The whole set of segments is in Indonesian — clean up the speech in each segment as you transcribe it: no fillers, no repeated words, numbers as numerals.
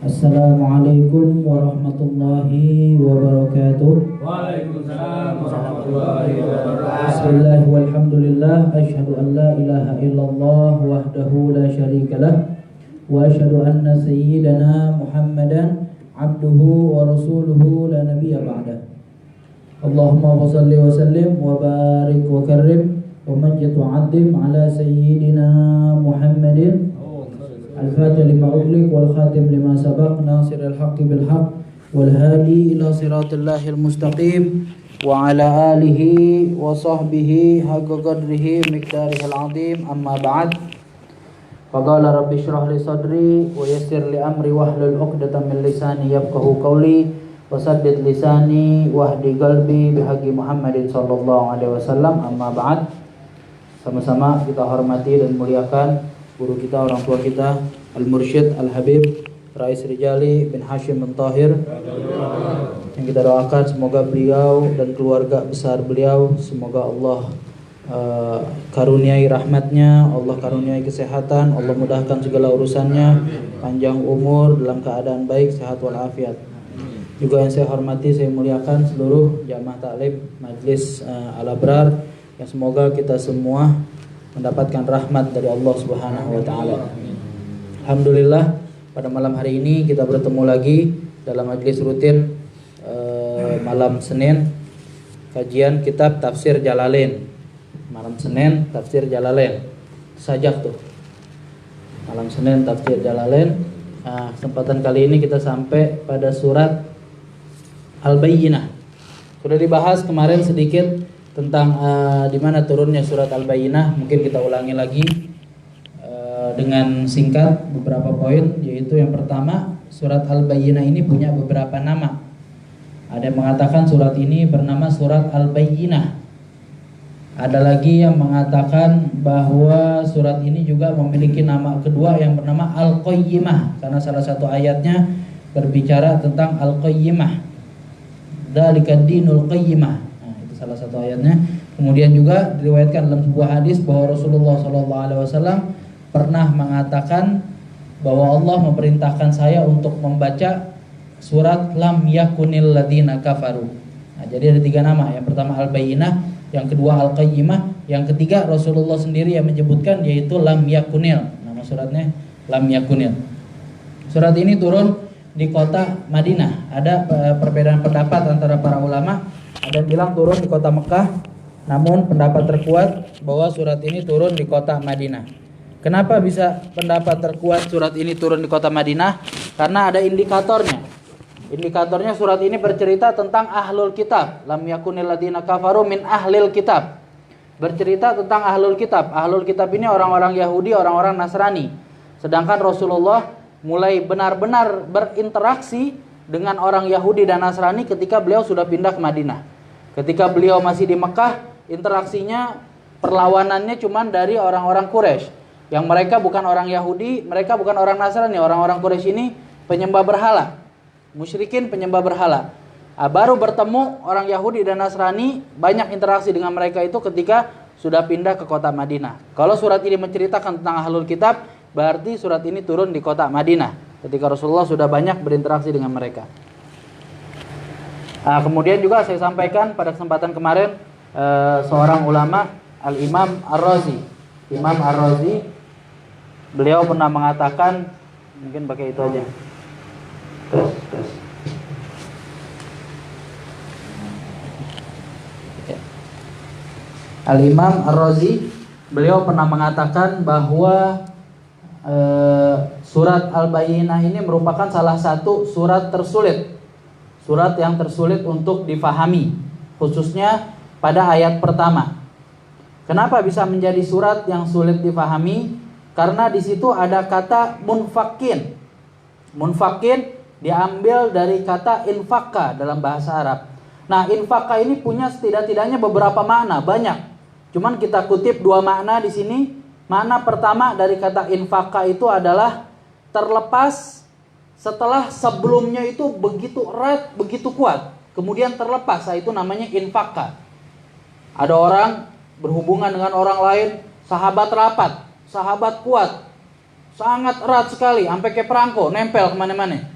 Assalamualaikum warahmatullahi wabarakatuh. Waalaikumsalam warahmatullahi wabarakatuh. Bismillah walhamdulillah. Asyhadu an la ilaha illallah wahdahu la syarikalah. Wa asyhadu anna sayyidana Muhammadan abduhu wa rasuluhu la nabiyya ba'dah. Allahumma shalli wa sallim wa barik wa karrim wa majid wa 'azzim ala sayyidina Muhammadin al-fatih lima ughliq wal khatim lima sabaq nasiril haqqi bil haqq wal hadi ila siratal mustaqim wa ala alihi wa sahbihi haqqa qadrihi miqdarihil azim amma ba'd. Faqala rabbi shrah li sadri wa yassir li amri wahlul 'uqdatam min lisani yafqahu qawli wa saddid lisani wahdi qalbi bihaqqi Muhammadin sallallahu alaihi wasallam amma ba'd. Sama-sama kita hormati dan muliakan guru kita, orang tua kita, Al-Mursyid Al-Habib Rais Rijali bin Hashim bin Tahir, yang kita doakan semoga beliau dan keluarga besar beliau, semoga Allah karuniai rahmatnya, Allah karuniai kesehatan, Allah mudahkan segala urusannya, panjang umur dalam keadaan baik, sehat walafiat. Juga yang saya hormati, saya muliakan seluruh jamaah taklim Majlis Al-Abrar, yang semoga kita semua mendapatkan rahmat dari Allah Subhanahu wa taala. Alhamdulillah, pada malam hari ini kita bertemu lagi dalam majlis rutin malam Senin, kajian kitab Tafsir Jalalain. Malam Senin Tafsir Jalalain. Sajak tuh. Malam Senin Tafsir Jalalain. Kesempatan kali ini kita sampai pada surat Al-Bayyinah. Sudah dibahas kemarin sedikit tentang di mana turunnya surat Al-Bayyinah. Mungkin kita ulangi lagi dengan singkat beberapa poin, yaitu yang pertama, surat Al-Bayyinah ini punya beberapa nama. Ada yang mengatakan surat ini bernama surat Al-Bayyinah. Ada lagi yang mengatakan bahwa surat ini juga memiliki nama kedua yang bernama Al-Qayyimah, karena salah satu ayatnya berbicara tentang Al-Qayyimah. Dzalikad dinul qayyimah. Salah satu ayatnya. Kemudian juga diriwayatkan dalam sebuah hadis bahwa Rasulullah SAW pernah mengatakan bahwa Allah memerintahkan saya untuk membaca surat Lam Yakunil Ladzina Kafaru. Jadi ada tiga nama. Yang pertama Al-Bayyinah, yang kedua Al-Qayyimah, yang ketiga Rasulullah sendiri yang menyebutkan, yaitu Lam Yakunil. Nama suratnya Lam Yakunil. Surat ini turun di kota Madinah. Ada perbedaan pendapat antara para ulama. Ada yang bilang turun di kota Mekah, namun pendapat terkuat bahwa surat ini turun di kota Madinah. Kenapa bisa pendapat terkuat surat ini turun di kota Madinah? Karena ada indikatornya. Indikatornya surat ini bercerita tentang ahlul kitab. Lam yakunil ladzina kafaru min ahlil kitab. Bercerita tentang ahlul kitab. Ahlul kitab ini orang-orang Yahudi, orang-orang Nasrani. Sedangkan Rasulullah mulai benar-benar berinteraksi dengan orang Yahudi dan Nasrani ketika beliau sudah pindah ke Madinah. Ketika beliau masih di Mekah, interaksinya, perlawanannya cuma dari orang-orang Quraisy, yang mereka bukan orang Yahudi, mereka bukan orang Nasrani. Orang-orang Quraisy ini penyembah berhala, musyrikin penyembah berhala. Baru bertemu orang Yahudi dan Nasrani, banyak interaksi dengan mereka itu ketika sudah pindah ke kota Madinah. Kalau surat ini menceritakan tentang ahlul kitab, berarti surat ini turun di kota Madinah ketika Rasulullah sudah banyak berinteraksi dengan mereka. Kemudian juga saya sampaikan pada kesempatan kemarin, seorang ulama, Al-Imam Ar-Razi. Imam Ar-Razi, beliau pernah mengatakan, mungkin pakai itu aja. Al-Imam Ar-Razi, beliau pernah mengatakan bahwa surat Al-Bayyinah ini merupakan salah satu surat tersulit. Surat yang tersulit untuk difahami, khususnya pada ayat pertama. Kenapa bisa menjadi surat yang sulit difahami? Karena di situ ada kata munfakin. Munfakin diambil dari kata infaka dalam bahasa Arab. Nah, infaka ini punya setidak-tidaknya beberapa makna, banyak. Cuman kita kutip dua makna di sini. Makna pertama dari kata infaka itu adalah terlepas setelah sebelumnya itu begitu erat, begitu kuat, kemudian terlepas. Itu namanya infaka. Ada orang berhubungan dengan orang lain, sahabat rapat, sahabat kuat, sangat erat sekali, sampai kayak perangko, nempel kemana-mana.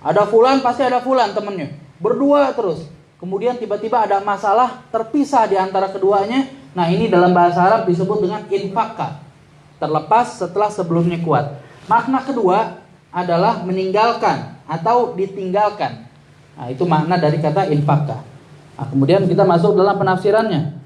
Ada fulan, pasti ada fulan temennya. Berdua terus. Kemudian tiba-tiba ada masalah, terpisah di antara keduanya. Nah, ini dalam bahasa Arab disebut dengan infaka. Terlepas setelah sebelumnya kuat. Makna kedua adalah meninggalkan atau ditinggalkan. Nah, itu makna dari kata infaka. Nah, kemudian kita masuk dalam penafsirannya.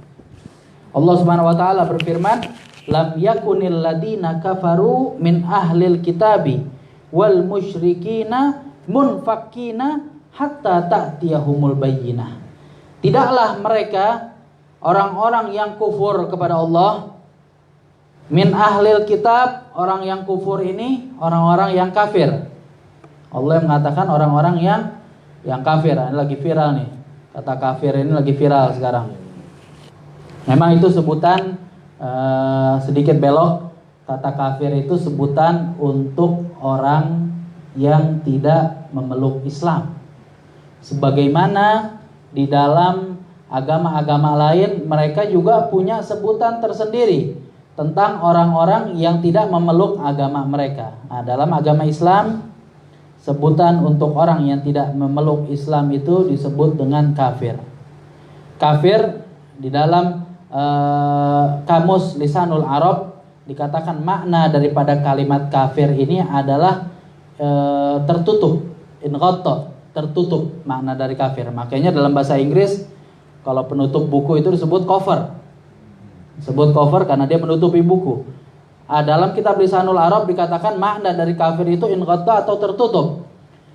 Allah Subhanahu wa taala berfirman, "Lam yakunil ladina kafaru min ahlil kitabi wal musyrikina munfakina hatta ta'tiyahumul bayyinah." Tidaklah mereka orang-orang yang kufur kepada Allah, min ahlil kitab, orang yang kufur ini orang-orang yang kafir. Allah mengatakan orang-orang yang kafir. Ini lagi viral nih. Kata kafir ini lagi viral sekarang. Memang itu sebutan sedikit belok. Kata kafir itu sebutan untuk orang yang tidak memeluk Islam. Sebagaimana di dalam agama-agama lain mereka juga punya sebutan tersendiri tentang orang-orang yang tidak memeluk agama mereka. Nah, dalam agama Islam sebutan untuk orang yang tidak memeluk Islam itu disebut dengan kafir. Kafir di dalam kamus Lisanul Arab dikatakan makna daripada kalimat kafir ini adalah tertutup, inghatta, tertutup makna dari kafir. Makanya dalam bahasa Inggris kalau penutup buku itu disebut cover. Disebut cover karena dia menutupi buku. Dalam kitab Lisanul Arab dikatakan makna dari kafir itu inghatta atau tertutup.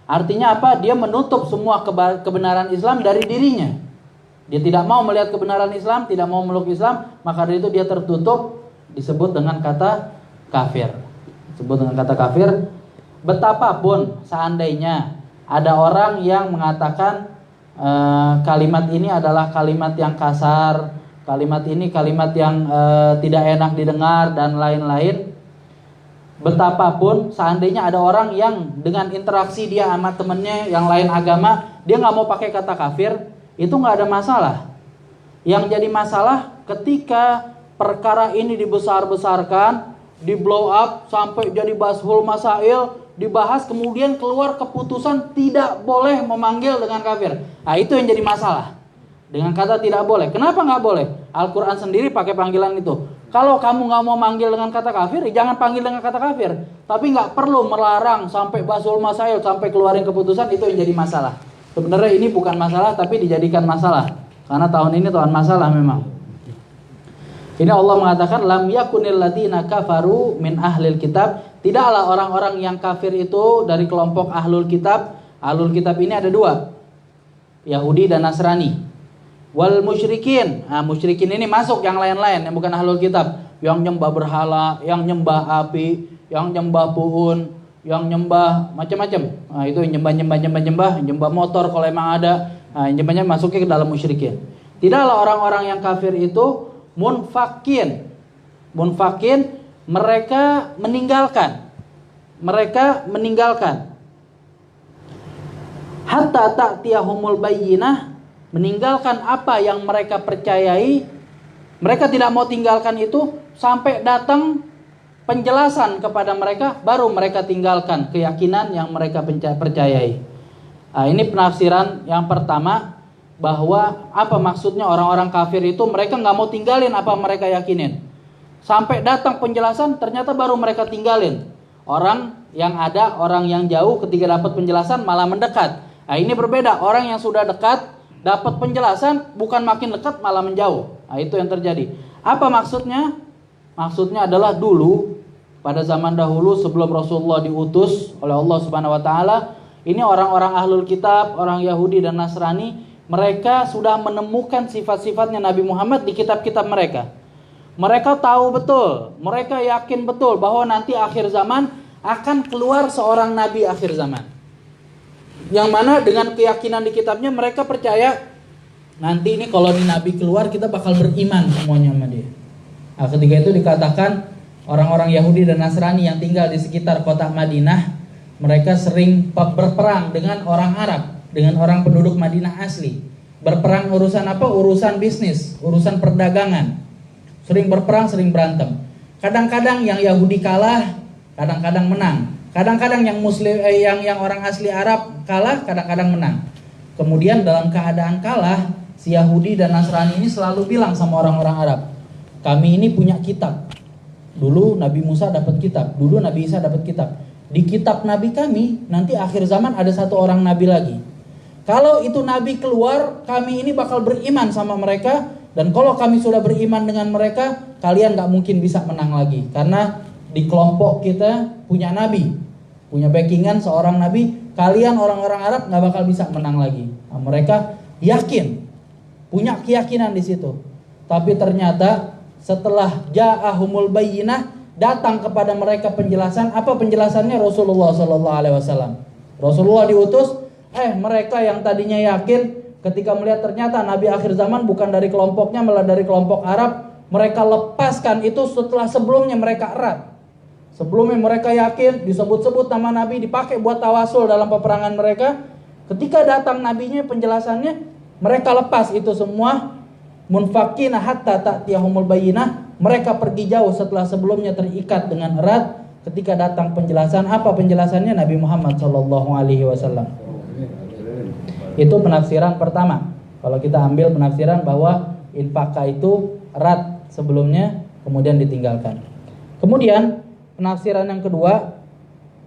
Artinya apa? Dia menutup semua kebenaran Islam dari dirinya. Dia tidak mau melihat kebenaran Islam, tidak mau memeluk Islam, maka dari itu dia tertutup, disebut dengan kata kafir. Disebut dengan kata kafir. Betapapun seandainya ada orang yang mengatakan kalimat ini adalah kalimat yang kasar, kalimat ini kalimat yang tidak enak didengar dan lain-lain. Betapapun seandainya ada orang yang dengan interaksi dia sama temennya yang lain agama, dia nggak mau pakai kata kafir, itu nggak ada masalah. Yang jadi masalah ketika perkara ini dibesar-besarkan, di blow up sampai jadi bashul masail, dibahas kemudian keluar keputusan tidak boleh memanggil dengan kafir. Nah, itu yang jadi masalah. Dengan kata tidak boleh. Kenapa nggak boleh? Al-Quran sendiri pakai panggilan itu. Kalau kamu nggak mau manggil dengan kata kafir, jangan panggil dengan kata kafir. Tapi nggak perlu melarang sampai bashul masail, sampai keluarin keputusan, itu yang jadi masalah. Sebenarnya ini bukan masalah tapi dijadikan masalah. Karena tahun ini tahun masalah memang. Ini Allah mengatakan lam yakunil ladina kafaru min ahlil kitab. Tidaklah orang-orang yang kafir itu dari kelompok ahlul kitab. Ahlul kitab ini ada dua, Yahudi dan Nasrani. Wal musyrikin. Nah, musyrikin ini masuk yang lain-lain yang bukan ahlul kitab, yang nyembah berhala, yang nyembah api, yang nyembah puun, yang nyembah macam-macam. Nah, itu nyembah motor kalau emang ada. Nah, nyembahnya masuknya ke dalam musyrikin. Tidaklah orang-orang yang kafir itu munfakin. Munfakin, mereka meninggalkan. Mereka meninggalkan. Hatta ta'tiyahumul bayyinah, meninggalkan apa yang mereka percayai. Mereka tidak mau tinggalkan itu sampai datang penjelasan kepada mereka, baru mereka tinggalkan keyakinan yang mereka percayai. Nah, ini penafsiran yang pertama, bahwa apa maksudnya orang-orang kafir itu mereka nggak mau tinggalin apa mereka yakinin. Sampai datang penjelasan, ternyata baru mereka tinggalin. Orang yang ada, orang yang jauh ketika dapat penjelasan malah mendekat. Nah, ini berbeda. Orang yang sudah dekat dapat penjelasan bukan makin dekat malah menjauh. Nah, itu yang terjadi. Apa maksudnya? Maksudnya adalah dulu pada zaman dahulu sebelum Rasulullah diutus oleh Allah Subhanahu wa taala, ini orang-orang ahlul kitab, orang Yahudi dan Nasrani, mereka sudah menemukan sifat-sifatnya Nabi Muhammad di kitab-kitab mereka. Mereka tahu betul, mereka yakin betul bahwa nanti akhir zaman akan keluar seorang nabi akhir zaman. Yang mana dengan keyakinan di kitabnya mereka percaya nanti ini kalau ini nabi keluar kita bakal beriman semuanya sama dia. Nah, ketika itu dikatakan orang-orang Yahudi dan Nasrani yang tinggal di sekitar kota Madinah, mereka sering berperang dengan orang Arab, dengan orang penduduk Madinah asli. Berperang urusan apa? Urusan bisnis, urusan perdagangan. Sering berperang, sering berantem. Kadang-kadang yang Yahudi kalah, kadang-kadang menang. Kadang-kadang yang muslim yang orang asli Arab kalah, kadang-kadang menang. Kemudian dalam keadaan kalah, si Yahudi dan Nasrani ini selalu bilang sama orang-orang Arab, kami ini punya kitab. Dulu Nabi Musa dapat kitab, dulu Nabi Isa dapat kitab. Di kitab Nabi kami, nanti akhir zaman ada satu orang Nabi lagi. Kalau itu Nabi keluar, kami ini bakal beriman sama mereka. Dan kalau kami sudah beriman dengan mereka, kalian gak mungkin bisa menang lagi. Karena di kelompok kita punya Nabi, punya backingan seorang Nabi. Kalian orang-orang Arab gak bakal bisa menang lagi. Nah, mereka yakin, punya keyakinan di situ. Tapi ternyata setelah ja'ahumul bayyinah, datang kepada mereka penjelasan. Apa penjelasannya? Rasulullah SAW. Rasulullah diutus. Mereka yang tadinya yakin, ketika melihat ternyata Nabi akhir zaman bukan dari kelompoknya, malah dari kelompok Arab, mereka lepaskan itu setelah sebelumnya mereka erat. Sebelumnya mereka yakin, disebut-sebut nama Nabi, dipakai buat tawasul dalam peperangan mereka. Ketika datang Nabinya, penjelasannya, mereka lepas itu semua. Munfakina hatta ta'tiyahumul bayyinah. Mereka pergi jauh setelah sebelumnya terikat dengan erat. Ketika datang penjelasan, apa penjelasannya? Nabi Muhammad SAW. Itu penafsiran pertama. Kalau kita ambil penafsiran bahwa infaka itu erat sebelumnya, kemudian ditinggalkan. Kemudian penafsiran yang kedua,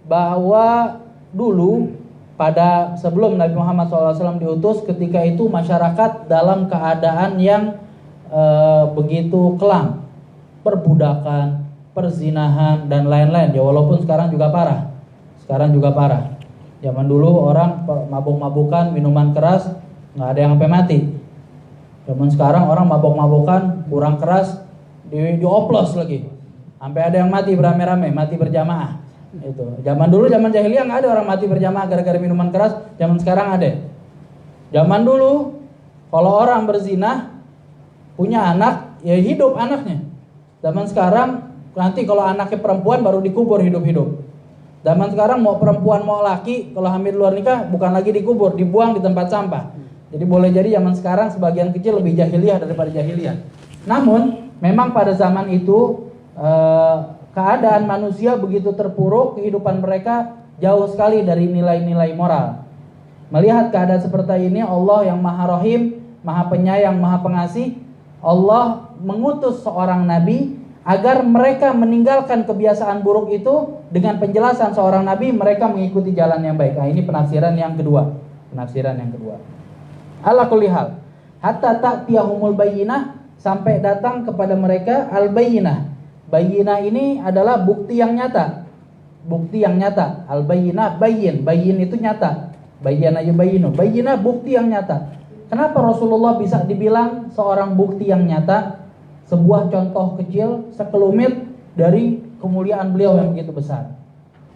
bahwa dulu pada sebelum Nabi Muhammad SAW diutus, ketika itu masyarakat dalam keadaan yang begitu kelam, perbudakan, perzinahan dan lain-lain. Ya walaupun sekarang juga parah. Zaman dulu orang mabuk-mabukan, minuman keras, nggak ada yang sampai mati. Zaman sekarang orang mabuk-mabukan, kurang keras, dioplos lagi, sampai ada yang mati beramai-ramai, mati berjamaah. Itu. Zaman dulu, zaman jahiliyah nggak ada orang mati berjamaah gara-gara minuman keras. Zaman sekarang ada. Zaman dulu, kalau orang berzina, punya anak, ya hidup anaknya. Zaman sekarang, nanti kalau anaknya perempuan baru dikubur hidup-hidup. Zaman sekarang mau perempuan mau laki, kalau hamil luar nikah bukan lagi dikubur, dibuang di tempat sampah. Jadi boleh jadi zaman sekarang sebagian kecil lebih jahiliyah daripada jahiliyah. Namun memang pada zaman itu keadaan manusia begitu terpuruk, kehidupan mereka jauh sekali dari nilai-nilai moral. Melihat keadaan seperti ini, Allah yang Maha Rahim, Maha Penyayang, Maha Pengasih, Allah mengutus seorang nabi agar mereka meninggalkan kebiasaan buruk itu. Dengan penjelasan seorang nabi, mereka mengikuti jalan yang baik. Nah, ini penafsiran yang kedua. Ala kulli hal, hatta ta'tiyahumul bayyinah, sampai datang kepada mereka al-bayyinah. Bayyinah ini adalah bukti yang nyata. Al-bayyinah, bayyin itu nyata. Bayyana yubayyinu, bayyinah bukti yang nyata. Kenapa Rasulullah bisa dibilang seorang bukti yang nyata? Sebuah contoh kecil sekelumit dari kemuliaan beliau yang begitu besar,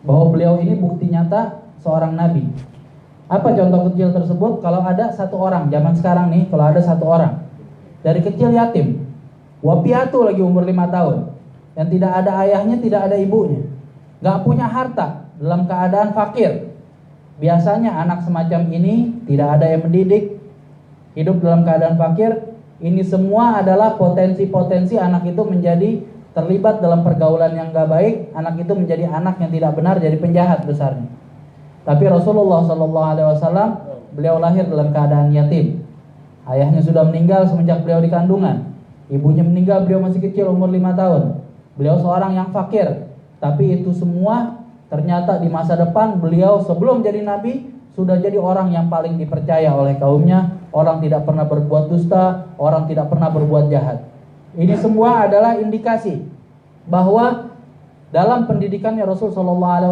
bahwa beliau ini bukti nyata seorang nabi. Apa contoh kecil tersebut? Kalau ada satu orang zaman sekarang nih, kalau ada satu orang dari kecil yatim, wapiatu lagi umur 5 tahun, yang tidak ada ayahnya, tidak ada ibunya, gak punya harta, dalam keadaan fakir. Biasanya anak semacam ini tidak ada yang mendidik, hidup dalam keadaan fakir. Ini semua adalah potensi-potensi anak itu menjadi terlibat dalam pergaulan yang gak baik. Anak itu menjadi anak yang tidak benar, jadi penjahat besarnya. Tapi Rasulullah SAW, beliau lahir dalam keadaan yatim. Ayahnya sudah meninggal semenjak beliau di kandungan. Ibunya meninggal, beliau masih kecil umur 5 tahun. Beliau seorang yang fakir. Tapi itu semua ternyata di masa depan beliau sebelum jadi nabi sudah jadi orang yang paling dipercaya oleh kaumnya. Orang tidak pernah berbuat dusta, orang tidak pernah berbuat jahat. Ini semua adalah indikasi bahwa dalam pendidikannya Rasul SAW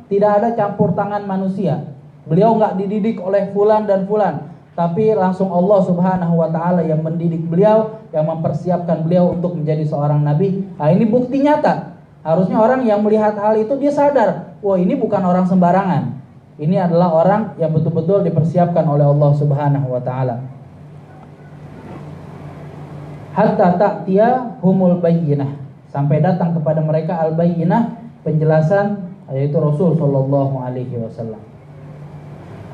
tidak ada campur tangan manusia. Beliau nggak dididik oleh fulan dan fulan, tapi langsung Allah Subhanahu wa Ta'ala yang mendidik beliau, yang mempersiapkan beliau untuk menjadi seorang nabi. Nah, ini bukti nyata. Harusnya orang yang melihat hal itu dia sadar, wah ini bukan orang sembarangan. Ini adalah orang yang betul-betul dipersiapkan oleh Allah Subhanahu wa Ta'ala. Hatta ta'tiyahumul bayyinah, sampai datang kepada mereka al-bayyinah, penjelasan, yaitu Rasul sallallahu alaihi wasallam.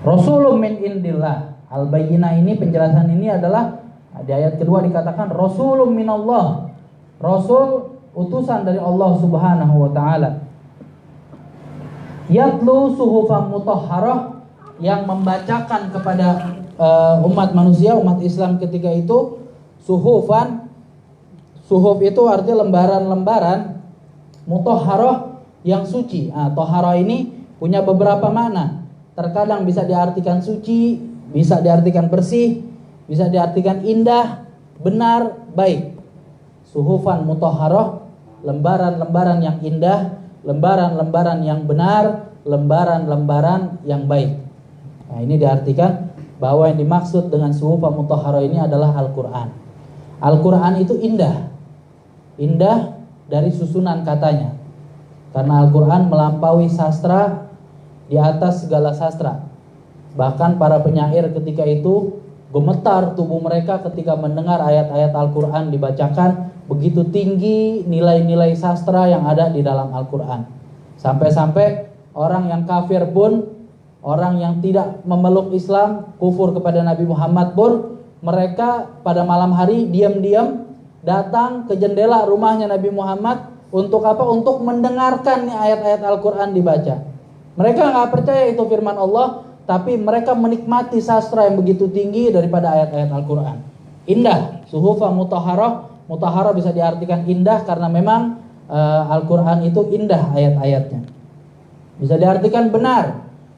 Rasulun min indillah. Al-bayyinah ini, penjelasan ini adalah di ayat kedua dikatakan Rasulun minallah. Rasul utusan dari Allah Subhanahu wa Ta'ala. Yatlu suhufan mutahharah, yang membacakan kepada umat manusia, umat Islam ketika itu suhufan. Suhuf itu artinya lembaran-lembaran, mutahharah yang suci. Toharah ini punya beberapa makna. Terkadang bisa diartikan suci, bisa diartikan bersih, bisa diartikan indah, benar, baik. Suhufan mutahharah, lembaran-lembaran yang indah, lembaran-lembaran yang benar, lembaran-lembaran yang baik. Nah, ini diartikan bahwa yang dimaksud dengan suhufan mutahharah ini adalah Al-Quran. Al-Quran itu indah. Indah dari susunan katanya. Karena Al-Quran melampaui sastra, di atas segala sastra. Bahkan para penyair ketika itu gemetar tubuh mereka ketika mendengar ayat-ayat Al-Quran dibacakan. Begitu tinggi nilai-nilai sastra yang ada di dalam Al-Quran. Sampai-sampai orang yang kafir pun, orang yang tidak memeluk Islam, kufur kepada Nabi Muhammad pun, mereka pada malam hari diam-diam datang ke jendela rumahnya Nabi Muhammad. Untuk apa? Untuk mendengarkan ayat-ayat Al-Quran dibaca. Mereka nggak percaya itu firman Allah, tapi mereka menikmati sastra yang begitu tinggi daripada ayat-ayat Al-Quran. Indah, suhufan mutahharah. Mutahharah bisa diartikan indah karena memang Al-Quran itu indah ayat-ayatnya. Bisa diartikan benar.